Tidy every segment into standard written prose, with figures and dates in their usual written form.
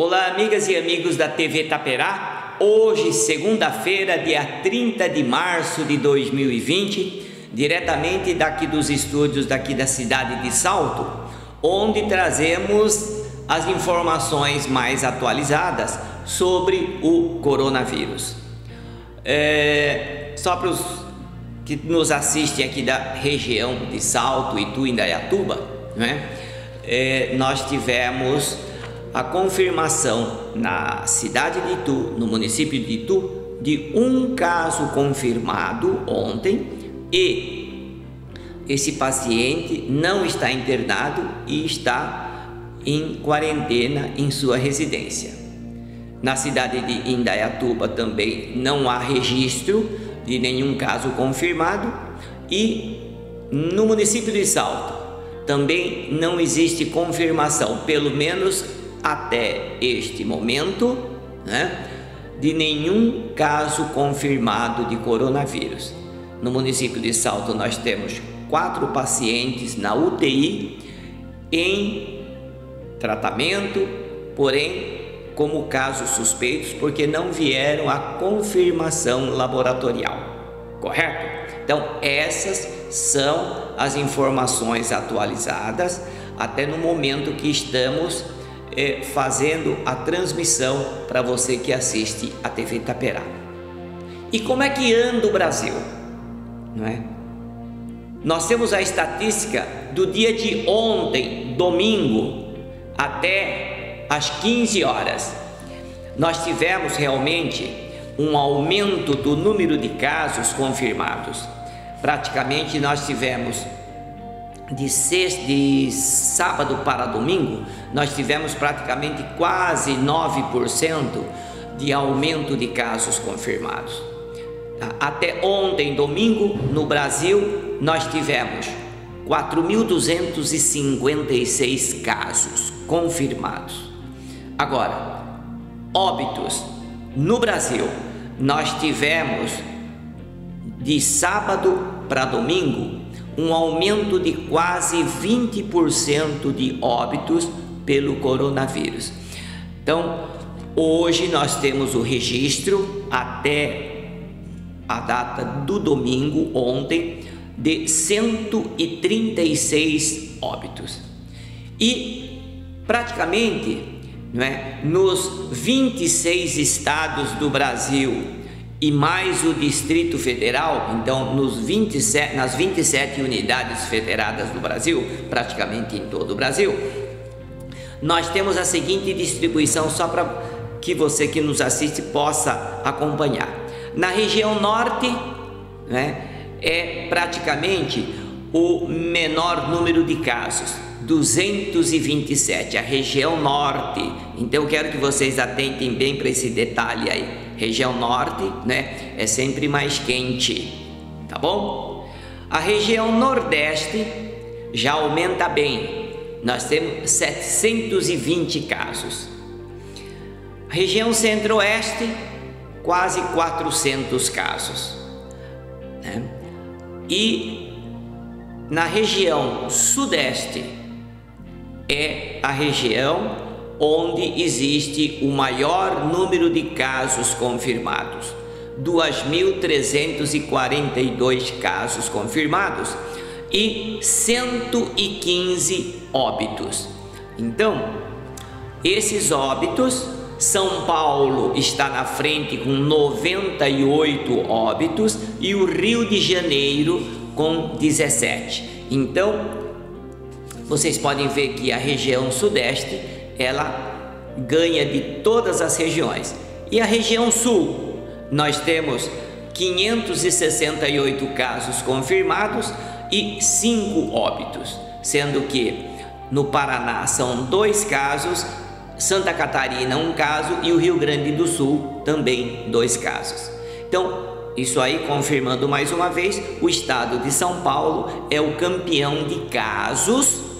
Olá, amigas e amigos da TV Itaperá. Hoje, segunda-feira, dia 30 de março de 2020, diretamente daqui dos estúdios daqui da cidade de Salto, onde trazemos as informações mais atualizadas sobre o coronavírus. Só para os que nos assistem aqui da região de Salto, Itu e Indaiatuba, nós tivemos a confirmação na cidade de Itu, no município de Itu, de um caso confirmado ontem, e esse paciente não está internado e está em quarentena em sua residência. Na cidade de Indaiatuba também não há registro de nenhum caso confirmado, e no município de Salto também não existe confirmação, pelo menos até este momento, de nenhum caso confirmado de coronavírus. No município de Salto nós temos 4 pacientes na UTI em tratamento, porém como casos suspeitos, porque não vieram a confirmação laboratorial, correto? Então essas são as informações atualizadas até no momento que estamos fazendo a transmissão para você que assiste a TV Itaperá. E como é que anda o Brasil? Nós temos a estatística do dia de ontem, domingo, até às 15 horas. Nós tivemos realmente um aumento do número de casos confirmados. Praticamente nós tivemos de sábado para domingo, nós tivemos praticamente quase 9% de aumento de casos confirmados. Até ontem, domingo, no Brasil, nós tivemos 4.256 casos confirmados. Agora, óbitos no Brasil, nós tivemos de sábado para domingo um aumento de quase 20% de óbitos pelo coronavírus. Então, hoje nós temos o registro até a data do domingo, ontem, de 136 óbitos. E praticamente, nos 26 estados do Brasil e mais o Distrito Federal, então nas 27 unidades federadas do Brasil, praticamente em todo o Brasil, nós temos a seguinte distribuição, só para que você que nos assiste possa acompanhar. Na região norte, é praticamente o menor número de casos, 227, a região norte. Então eu quero que vocês atentem bem para esse detalhe aí. Região norte, é sempre mais quente, tá bom? A região nordeste já aumenta bem, nós temos 720 casos. A região centro-oeste, quase 400 casos, E na região sudeste é a região onde existe o maior número de casos confirmados, 2.342 casos confirmados e 115 óbitos. Então, esses óbitos, São Paulo está na frente com 98 óbitos e o Rio de Janeiro com 17. Então, vocês podem ver que a região sudeste ela ganha de todas as regiões. E a região sul, nós temos 568 casos confirmados e 5 óbitos, sendo que no Paraná são 2 casos, Santa Catarina 1 caso e o Rio Grande do Sul também 2 casos. Então, isso aí confirmando mais uma vez, o estado de São Paulo é o campeão de casos,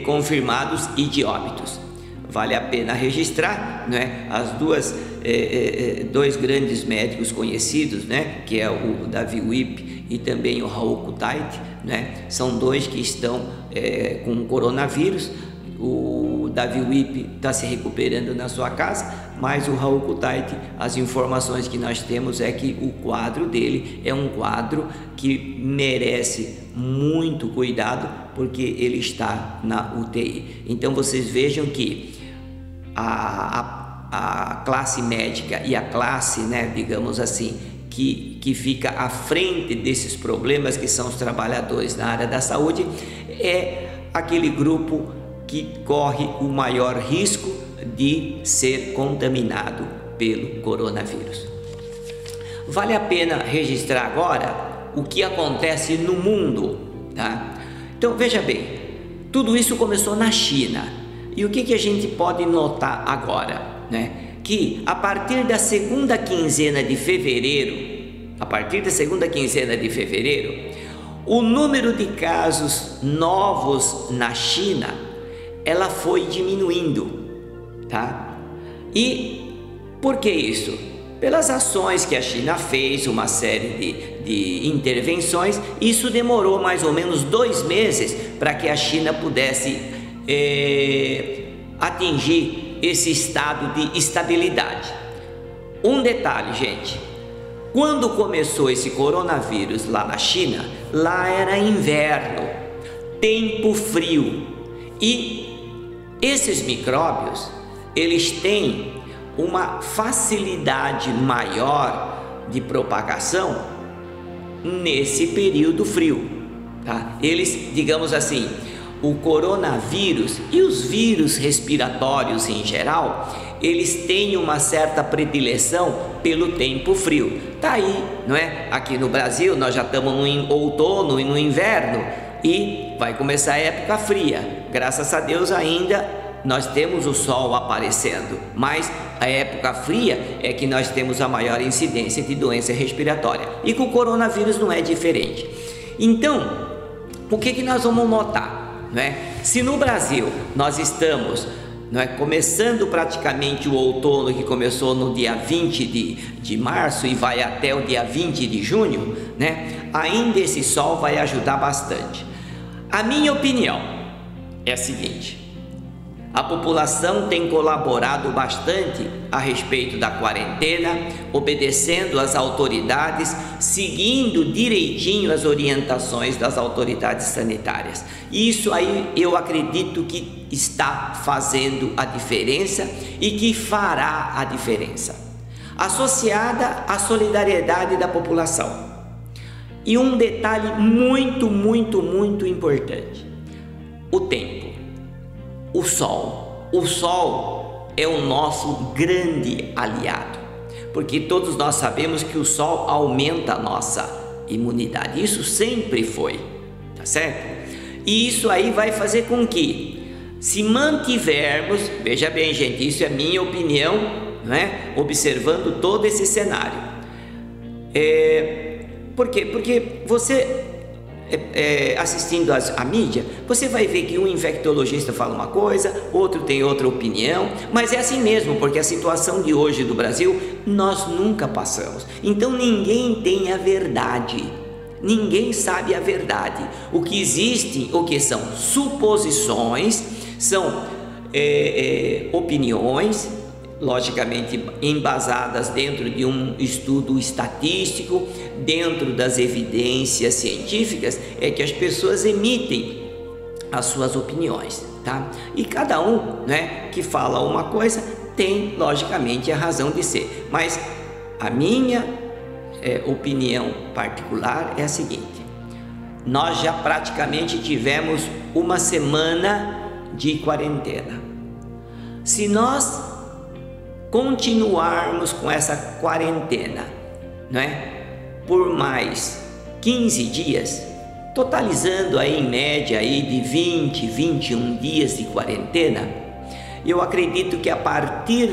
confirmados e de óbitos. Vale a pena registrar, as dois grandes médicos conhecidos, que é o Davi Wip e também o Raul Kutait, são dois que estão com coronavírus. O Davi Wipe está se recuperando na sua casa, mas o Raul Kutaiti, as informações que nós temos é que o quadro dele é um quadro que merece muito cuidado, porque ele está na UTI. Então vocês vejam que a classe médica e a classe, né, digamos assim, que fica à frente desses problemas, que são os trabalhadores na área da saúde, é aquele grupo que corre o maior risco de ser contaminado pelo coronavírus. Vale a pena registrar agora o que acontece no mundo, tá? Então veja bem, tudo isso começou na China, e o que a gente pode notar agora, né? Que a partir da segunda quinzena de fevereiro, o número de casos novos na China, ela foi diminuindo, tá? E por que isso? Pelas ações que a China fez, uma série de intervenções. Isso demorou mais ou menos 2 meses para que a China pudesse atingir esse estado de estabilidade. Um detalhe, gente, quando começou esse coronavírus lá na China, lá era inverno, tempo frio, e esses micróbios, eles têm uma facilidade maior de propagação nesse período frio, tá? Eles, digamos assim, o coronavírus e os vírus respiratórios em geral, eles têm uma certa predileção pelo tempo frio. Tá aí, não é? Aqui no Brasil nós já estamos no outono e no inverno, e vai começar a época fria. Graças a Deus ainda nós temos o sol aparecendo, mas a época fria é que nós temos a maior incidência de doença respiratória, e com o coronavírus não é diferente. Então, o que nós vamos notar, né? Se no Brasil nós estamos, não é, começando praticamente o outono, que começou no dia 20 de março e vai até o dia 20 de junho, né? Ainda esse sol vai ajudar bastante. A minha opinião é a seguinte: a população tem colaborado bastante a respeito da quarentena, obedecendo às autoridades, seguindo direitinho as orientações das autoridades sanitárias. Isso aí eu acredito que está fazendo a diferença e que fará a diferença, associada à solidariedade da população. E um detalhe muito importante: o tempo. O sol é o nosso grande aliado, porque todos nós sabemos que o sol aumenta a nossa imunidade. Isso sempre foi, tá certo? E isso aí vai fazer com que, se mantivermos, veja bem, gente, isso é minha opinião, né? Observando todo esse cenário. Por quê? Porque você, assistindo a mídia, você vai ver que um infectologista fala uma coisa, outro tem outra opinião, mas é assim mesmo, porque a situação de hoje do Brasil nós nunca passamos. Então ninguém tem a verdade, ninguém sabe a verdade. O que existe, o que são suposições, são opiniões, logicamente embasadas dentro de um estudo estatístico, dentro das evidências científicas, é que as pessoas emitem as suas opiniões, tá? E cada um, né, que fala uma coisa tem logicamente a razão de ser, mas a minha opinião particular é a seguinte: nós já praticamente tivemos uma semana de quarentena. Se nós continuarmos com essa quarentena, não é, por mais 15 dias, totalizando aí em média aí de 20, 21 dias de quarentena, eu acredito que a partir,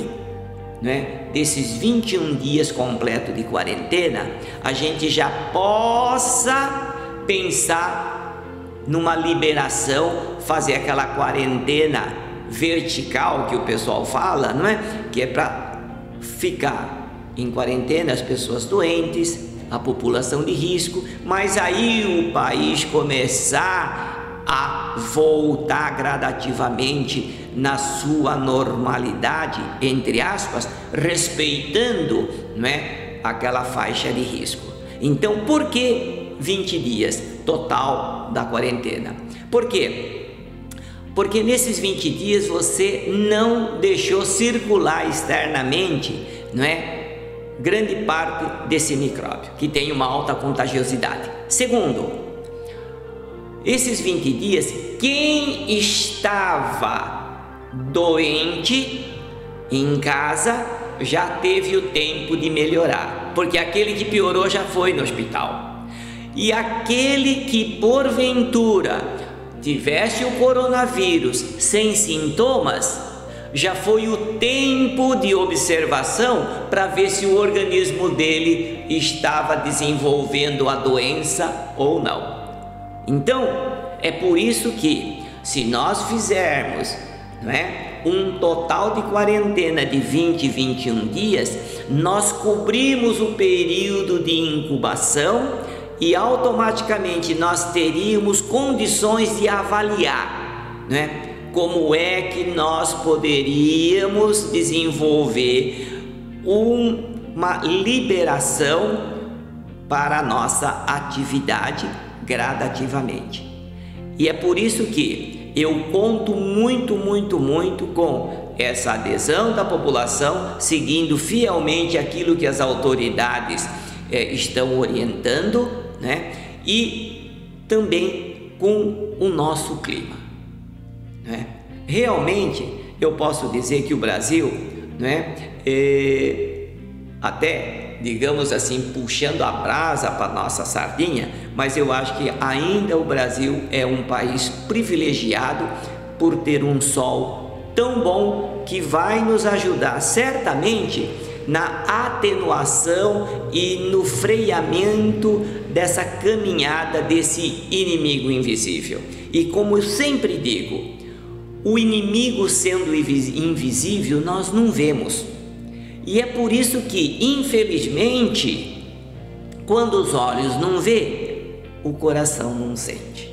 né, desses 21 dias completos de quarentena, a gente já possa pensar numa liberação, fazer aquela quarentena vertical que o pessoal fala, não é? Que é para ficar em quarentena as pessoas doentes, a população de risco, mas aí o país começar a voltar gradativamente na sua normalidade, entre aspas, respeitando, não é, aquela faixa de risco. Então, por que 20 dias total da quarentena? Por quê? Porque nesses 20 dias você não deixou circular externamente, não é, grande parte desse micróbio, que tem uma alta contagiosidade. Segundo, esses 20 dias, quem estava doente em casa já teve o tempo de melhorar, porque aquele que piorou já foi no hospital. E aquele que porventura tivesse o coronavírus sem sintomas, já foi o tempo de observação para ver se o organismo dele estava desenvolvendo a doença ou não. Então, é por isso que, se nós fizermos, não é, um total de quarentena de 20, 21 dias, nós cobrimos o período de incubação e automaticamente nós teríamos condições de avaliar, não é, como é que nós poderíamos desenvolver uma liberação para a nossa atividade gradativamente. E é por isso que eu conto muito com essa adesão da população, seguindo fielmente aquilo que as autoridades estão orientando, né? E também com o nosso clima, né? Realmente eu posso dizer que o Brasil, né, até, digamos assim, puxando a brasa para nossa sardinha, mas eu acho que ainda o Brasil é um país privilegiado por ter um sol tão bom que vai nos ajudar certamente na atenuação e no freamento dessa caminhada desse inimigo invisível. E como eu sempre digo, o inimigo sendo invisível nós não vemos. E é por isso que, infelizmente, quando os olhos não vê, o coração não sente,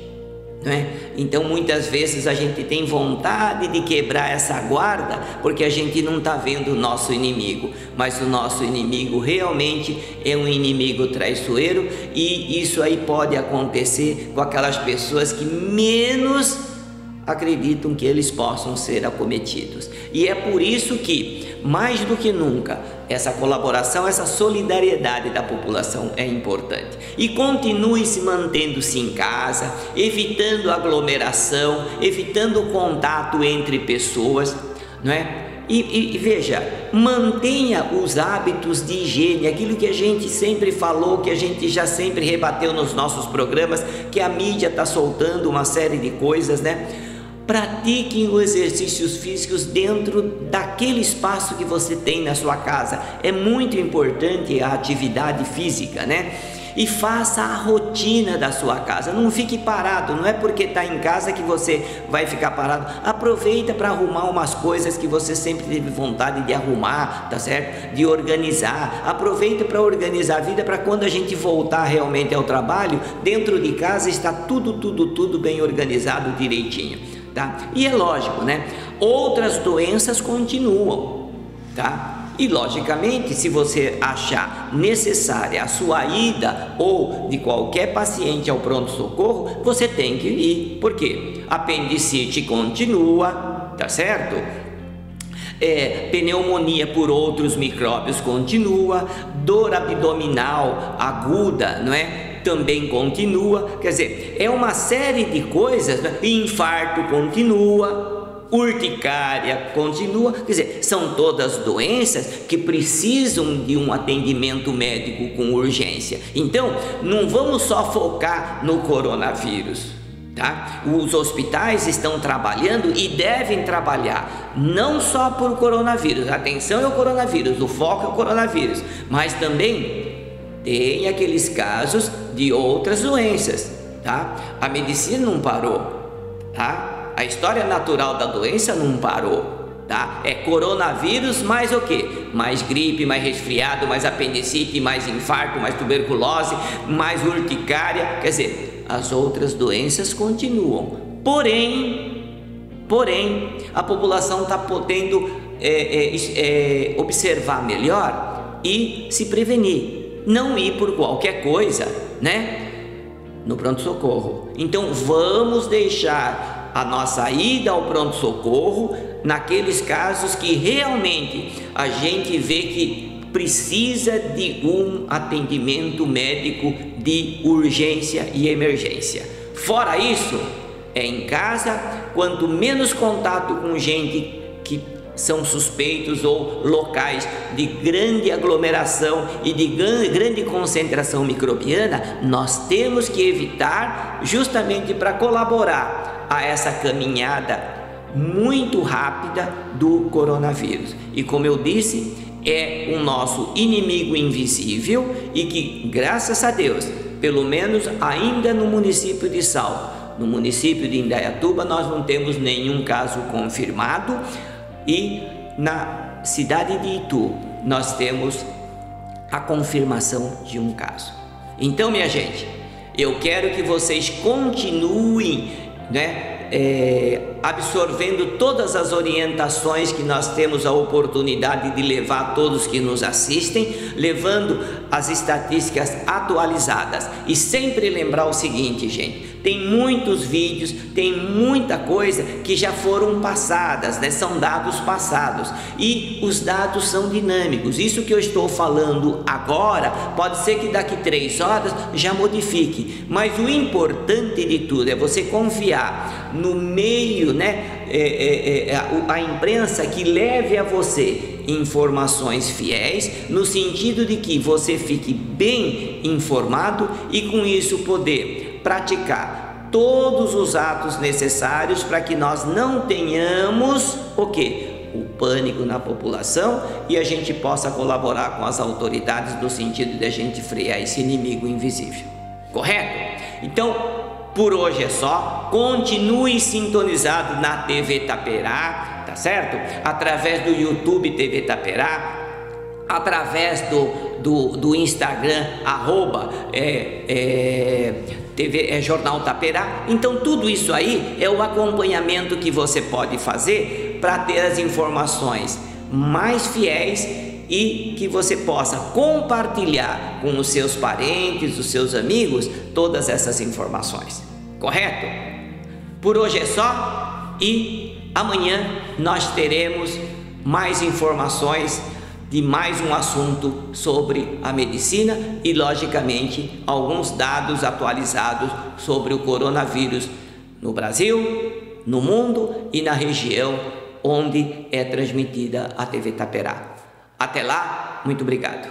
não é? Então, muitas vezes a gente tem vontade de quebrar essa guarda, porque a gente não está vendo o nosso inimigo, mas o nosso inimigo realmente é um inimigo traiçoeiro, e isso aí pode acontecer com aquelas pessoas que menos acreditam que eles possam ser acometidos. E é por isso que, mais do que nunca, essa colaboração, essa solidariedade da população é importante. E continue se mantendo-se em casa, evitando aglomeração, evitando o contato entre pessoas, não é? E veja, mantenha os hábitos de higiene, aquilo que a gente sempre falou, que a gente já sempre rebateu nos nossos programas, que a mídia está soltando uma série de coisas, né? Pratiquem os exercícios físicos dentro daquele espaço que você tem na sua casa. É muito importante a atividade física, né? E faça a rotina da sua casa. Não fique parado, não é porque está em casa que você vai ficar parado. Aproveita para arrumar umas coisas que você sempre teve vontade de arrumar, tá certo? De organizar. Aproveita para organizar a vida, para quando a gente voltar realmente ao trabalho, dentro de casa está tudo bem organizado direitinho. Tá? E é lógico, né? Outras doenças continuam, tá? E logicamente, se você achar necessária a sua ida ou de qualquer paciente ao pronto-socorro, você tem que ir. Por quê? Apendicite continua, tá certo? Pneumonia por outros micróbios continua, dor abdominal aguda, não é? Também continua, quer dizer, é uma série de coisas, né? Infarto continua, urticária continua, quer dizer, são todas doenças que precisam de um atendimento médico com urgência. Então, não vamos só focar no coronavírus, tá? Os hospitais estão trabalhando e devem trabalhar não só por coronavírus, atenção é o coronavírus, o foco é o coronavírus, mas também tem aqueles casos de outras doenças, tá? A medicina não parou, tá? A história natural da doença não parou, tá? É coronavírus mais o quê? Mais gripe, mais resfriado, mais apendicite, mais infarto, mais tuberculose, mais urticária, quer dizer, as outras doenças continuam. Porém, Porém, a população está podendo observar melhor e se prevenir, não ir por qualquer coisa, né, no pronto-socorro. Então vamos deixar a nossa ida ao pronto-socorro naqueles casos que realmente a gente vê que precisa de um atendimento médico de urgência e emergência. Fora isso, é em casa. Quanto menos contato com gente que são suspeitos ou locais de grande aglomeração e de grande concentração microbiana, nós temos que evitar, justamente para colaborar a essa caminhada muito rápida do coronavírus. E como eu disse, é o nosso inimigo invisível e que, graças a Deus, pelo menos ainda no município de Sal, no município de Indaiatuba, nós não temos nenhum caso confirmado, e na cidade de Itu nós temos a confirmação de um caso. Então, minha gente, eu quero que vocês continuem, absorvendo todas as orientações que nós temos a oportunidade de levar a todos que nos assistem, levando as estatísticas atualizadas. E sempre lembrar o seguinte, gente: tem muitos vídeos, tem muita coisa que já foram passadas, são dados passados, e os dados são dinâmicos. Isso que eu estou falando agora, pode ser que daqui 3 horas já modifique, mas o importante de tudo é você confiar no meio, a imprensa que leve a você informações fiéis, no sentido de que você fique bem informado e com isso poder praticar todos os atos necessários para que nós não tenhamos o pânico na população e a gente possa colaborar com as autoridades no sentido de a gente frear esse inimigo invisível. Correto? Então, por hoje é só. Continue sintonizado na TV Taperá, tá certo? Através do YouTube TV Taperá, através do Instagram, Jornal Taperá. Então tudo isso aí é o acompanhamento que você pode fazer para ter as informações mais fiéis e que você possa compartilhar com os seus parentes, os seus amigos, todas essas informações. Correto? Por hoje é só, e amanhã nós teremos mais informações de mais um assunto sobre a medicina e, logicamente, alguns dados atualizados sobre o coronavírus no Brasil, no mundo e na região onde é transmitida a TV Taperá. Até lá, muito obrigado.